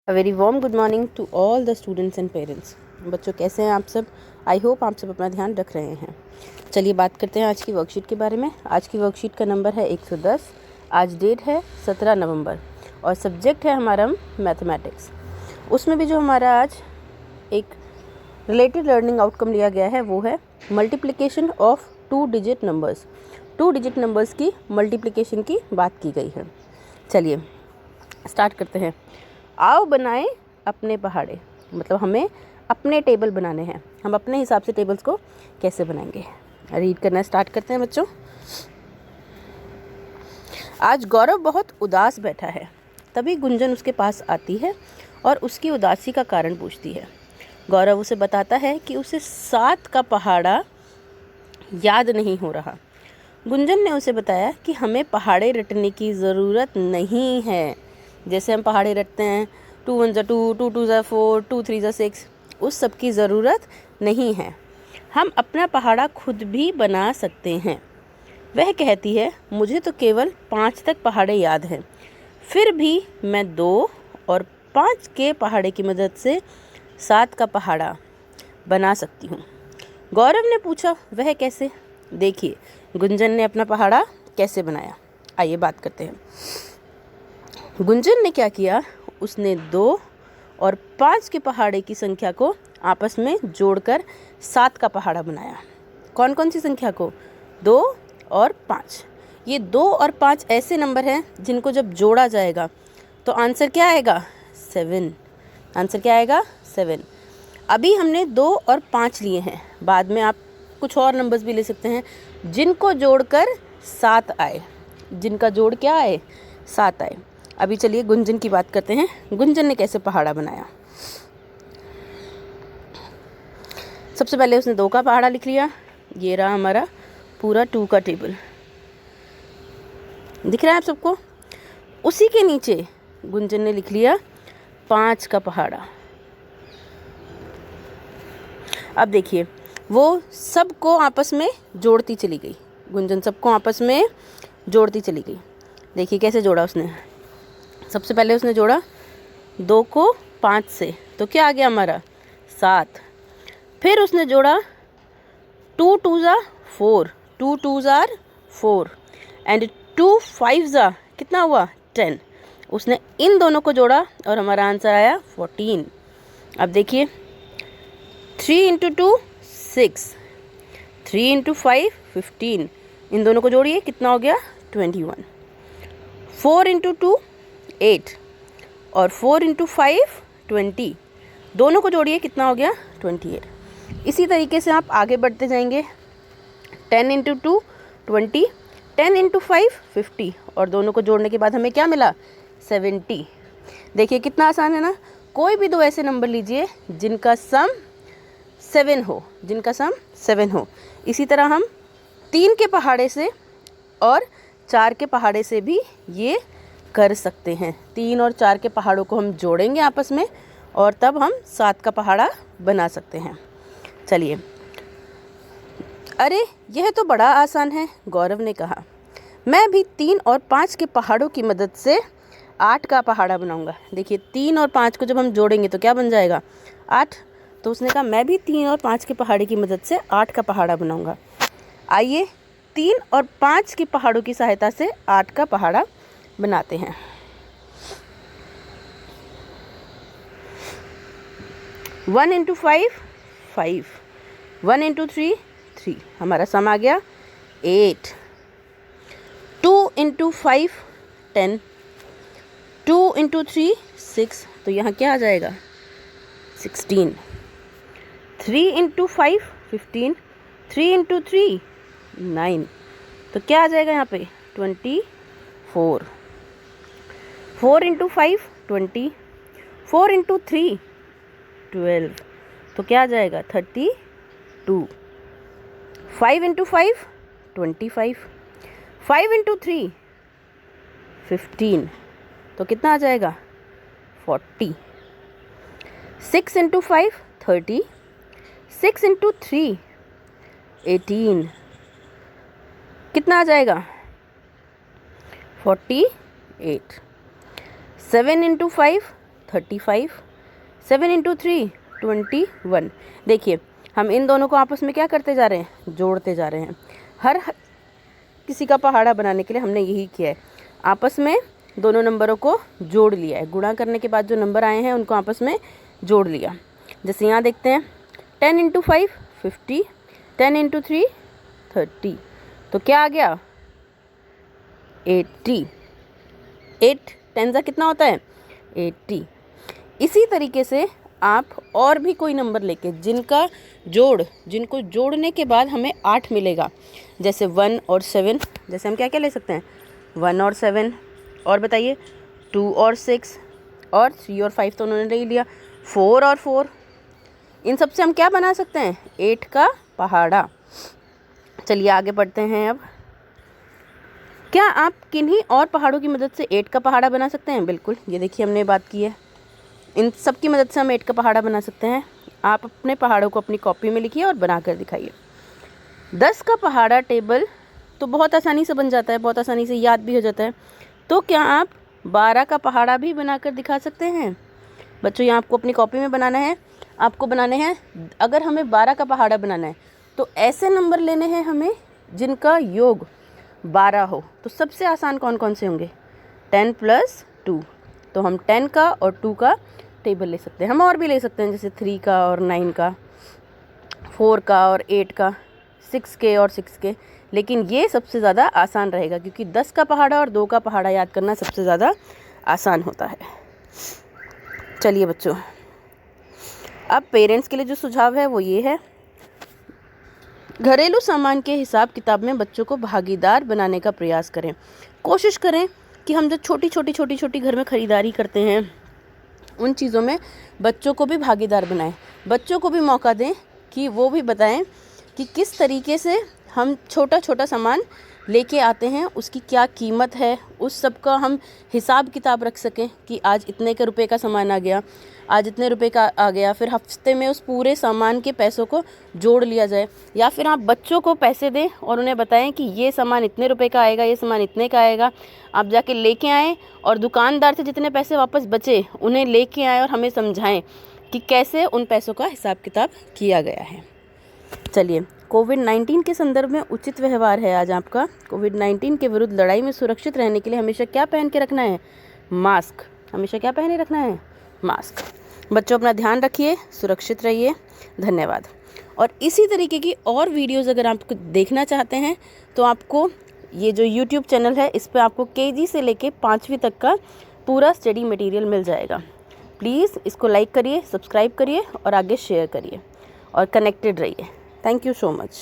A very warm good morning to all the students and parents. बच्चों कैसे हैं आप सब। आई होप आप सब अपना ध्यान रख रहे हैं। चलिए बात करते हैं आज की वर्कशीट के बारे में। आज की वर्कशीट का नंबर है 110। आज डेट है 17 नवंबर और सब्जेक्ट है हमारा मैथमेटिक्स। उसमें भी जो हमारा आज एक रिलेटेड लर्निंग आउटकम लिया गया है वो है multiplication of 2 digit numbers. 2 digit numbers की मल्टीप्लिकेशन की बात की गई है। चलिए स्टार्ट करते हैं। आओ बनाएं अपने पहाड़े, मतलब हमें अपने टेबल बनाने हैं। हम अपने हिसाब से टेबल्स को कैसे बनाएंगे, रीड करना स्टार्ट करते हैं बच्चों। आज गौरव बहुत उदास बैठा है। तभी गुंजन उसके पास आती है और उसकी उदासी का कारण पूछती है। गौरव उसे बताता है कि उसे 7 का पहाड़ा याद नहीं हो रहा। गुंजन ने उसे बताया कि हमें पहाड़े रटने की ज़रूरत नहीं है। जैसे हम पहाड़े रटते हैं 2 1 2, 2 2 4, 2 3 6, उस सब की ज़रूरत नहीं है। हम अपना पहाड़ा खुद भी बना सकते हैं। वह कहती है मुझे तो केवल 5 तक पहाड़े याद हैं, फिर भी मैं 2 और 5 के पहाड़े की मदद से 7 का पहाड़ा बना सकती हूँ। गौरव ने पूछा वह कैसे। देखिए गुंजन ने अपना पहाड़ा कैसे बनाया, आइए बात करते हैं। गुंजन ने क्या किया, उसने 2 और 5 के पहाड़े की संख्या को आपस में जोड़कर 7 का पहाड़ा बनाया। कौन कौन सी संख्या को? 2 और 5। ये 2 और 5 ऐसे नंबर हैं जिनको जब जोड़ा जाएगा तो आंसर क्या आएगा? 7। आंसर क्या आएगा? 7। अभी हमने 2 और 5 लिए हैं, बाद में आप कुछ और नंबर्स भी ले सकते हैं जिनको जोड़कर 7 आए, जिनका जोड़ क्या आए? 7 आए। अभी चलिए गुंजन की बात करते हैं। गुंजन ने कैसे पहाड़ा बनाया। सबसे पहले उसने 2 का पहाड़ा लिख लिया। ये रहा हमारा पूरा 2 का टेबल, दिख रहा है आप सबको। उसी के नीचे गुंजन ने लिख लिया 5 का पहाड़ा। अब देखिए वो सबको आपस में जोड़ती चली गई। गुंजन सबको आपस में जोड़ती चली गई। देखिए कैसे जोड़ा उसने। सबसे पहले उसने जोड़ा 2 को 5 से, तो क्या आ गया हमारा? 7। फिर उसने जोड़ा 2 2 ज़ा 4, 2 2 ज़ा 4 एंड 2 5 ज़ा कितना हुआ? 10। उसने इन दोनों को जोड़ा और हमारा आंसर आया 14। अब देखिए 3 इंटू 2 6, 3 इंटू 5 15, इन दोनों को जोड़िए कितना हो गया? 21। 4 इंटू 2 8 और 4 इंटू 5 20, दोनों को जोड़िए कितना हो गया? 28। इसी तरीके से आप आगे बढ़ते जाएंगे। 10 इंटू 2 20, 10 इंटू 5 50 और दोनों को जोड़ने के बाद हमें क्या मिला? 70। देखिए कितना आसान है ना। कोई भी 2 ऐसे नंबर लीजिए जिनका सम 7 हो, जिनका सम 7 हो। इसी तरह हम 3 के पहाड़े से और 4 के पहाड़े से भी ये कर सकते हैं। 3 और 4 के पहाड़ों को हम जोड़ेंगे आपस में और तब हम 7 का पहाड़ा बना सकते हैं। चलिए, अरे यह तो बड़ा आसान है, गौरव ने कहा। मैं भी 3 और 5 के पहाड़ों की मदद से 8 का पहाड़ा बनाऊंगा। देखिए 3 और 5 को जब हम जोड़ेंगे तो क्या बन जाएगा? 8। तो उसने कहा मैं भी 3 और 5 के पहाड़े की मदद से 8 का पहाड़ा बनाऊंगा। आइए 3 और 5 के पहाड़ों की सहायता से 8 का पहाड़ा बनाते हैं। वन इंटू 5 5, 1 इंटू 3 3, हमारा सम आ गया 8। 2 इंटू 5 10, 2 इंटू 3 6, तो यहाँ क्या आ जाएगा? 16। 3 इंटू 5 15, 3 इंटू 3 9, तो क्या आ जाएगा यहाँ पे? 24। 4 इंटू 5 20, 4 इंटू 3 12, तो क्या आ जाएगा? 32। 5 इंटू 5 25, 5 इंटू 3 15, तो कितना आ जाएगा? 40। 6 इंटू 5 30, 6 इंटू 3 18, कितना आ जाएगा? 48। 7 इंटू 5 35, 7 इंटू 3 21। देखिए हम इन दोनों को आपस में क्या करते जा रहे हैं, जोड़ते जा रहे हैं। हर किसी का पहाड़ा बनाने के लिए हमने यही किया है, आपस में दोनों नंबरों को जोड़ लिया है। गुणा करने के बाद जो नंबर आए हैं उनको आपस में जोड़ लिया। जैसे यहाँ देखते हैं 10 इंटू 5 50, 10 इंटू 3 30, तो क्या आ गया 80। 8 10 कितना होता है 80। इसी तरीके से आप और भी कोई नंबर लेके जिनको जोड़ने के बाद हमें 8 मिलेगा, जैसे 1 और 7, जैसे हम क्या क्या ले सकते हैं 1 और 7, और बताइए 2 और 6, और 3 और 5 तो उन्होंने ले लिया, 4 और 4। इन सब से हम क्या बना सकते हैं 8 का पहाड़ा। चलिए आगे बढ़ते हैं। अब क्या आप किन्हीं और पहाड़ों की मदद से 8 का पहाड़ा बना सकते हैं? बिल्कुल, ये देखिए हमने बात की है, इन सब की मदद से हम 8 का पहाड़ा बना सकते हैं। आप अपने पहाड़ों को अपनी कॉपी में लिखिए और बना कर दिखाइए। 10 का पहाड़ा टेबल तो बहुत आसानी से बन जाता है, बहुत आसानी से याद भी हो जाता है। तो क्या आप 12 का पहाड़ा भी बना कर दिखा सकते हैं? बच्चों यहाँ आपको अपनी कॉपी में बनाना है, आपको बनाने हैं, अगर हमें 12 का पहाड़ा बनाना है तो ऐसे नंबर लेने हैं हमें जिनका योग 12 हो। तो सबसे आसान कौन कौन से होंगे 10 + 2, तो हम 10 का और 2 का टेबल ले सकते हैं। हम और भी ले सकते हैं, जैसे 3 का और 9 का, 4 का और 8 का, 6 के और 6 के, लेकिन ये सबसे ज़्यादा आसान रहेगा क्योंकि 10 का पहाड़ा और 2 का पहाड़ा याद करना सबसे ज़्यादा आसान होता है। चलिए बच्चों, अब पेरेंट्स के लिए जो सुझाव है वो ये है, घरेलू सामान के हिसाब किताब में बच्चों को भागीदार बनाने का प्रयास करें। कोशिश करें कि हम जो छोटी छोटी घर में ख़रीदारी करते हैं उन चीज़ों में बच्चों को भी भागीदार बनाएं। बच्चों को भी मौका दें कि वो भी बताएं कि किस तरीके से हम छोटा सामान लेके आते हैं, उसकी क्या कीमत है, उस सब का हम हिसाब किताब रख सकें कि आज इतने के रुपए का सामान आ गया, आज इतने रुपए का आ गया, फिर हफ्ते में उस पूरे सामान के पैसों को जोड़ लिया जाए। या फिर आप बच्चों को पैसे दें और उन्हें बताएं कि ये सामान इतने रुपए का आएगा, ये सामान इतने का आएगा, आप जाके लेके आएँ और दुकानदार से जितने पैसे वापस बचे उन्हें लेके आएँ और हमें समझाएं कि कैसे उन पैसों का हिसाब किताब किया गया है। चलिए, कोविड-19 के संदर्भ में उचित व्यवहार है आज आपका। कोविड-19 के विरुद्ध लड़ाई में सुरक्षित रहने के लिए हमेशा क्या पहन के रखना है, मास्क। हमेशा क्या पहने रखना है, मास्क। बच्चों अपना ध्यान रखिए, सुरक्षित रहिए। धन्यवाद। और इसी तरीके की और वीडियोज़ अगर आप देखना चाहते हैं तो आपको ये जो YouTube चैनल है इस पर आपको KG से लेके 5वीं तक का पूरा स्टडी मटेरियल मिल जाएगा। प्लीज़ इसको लाइक करिए, सब्सक्राइब करिए और आगे शेयर करिए और कनेक्टेड रहिए। Thank you so much.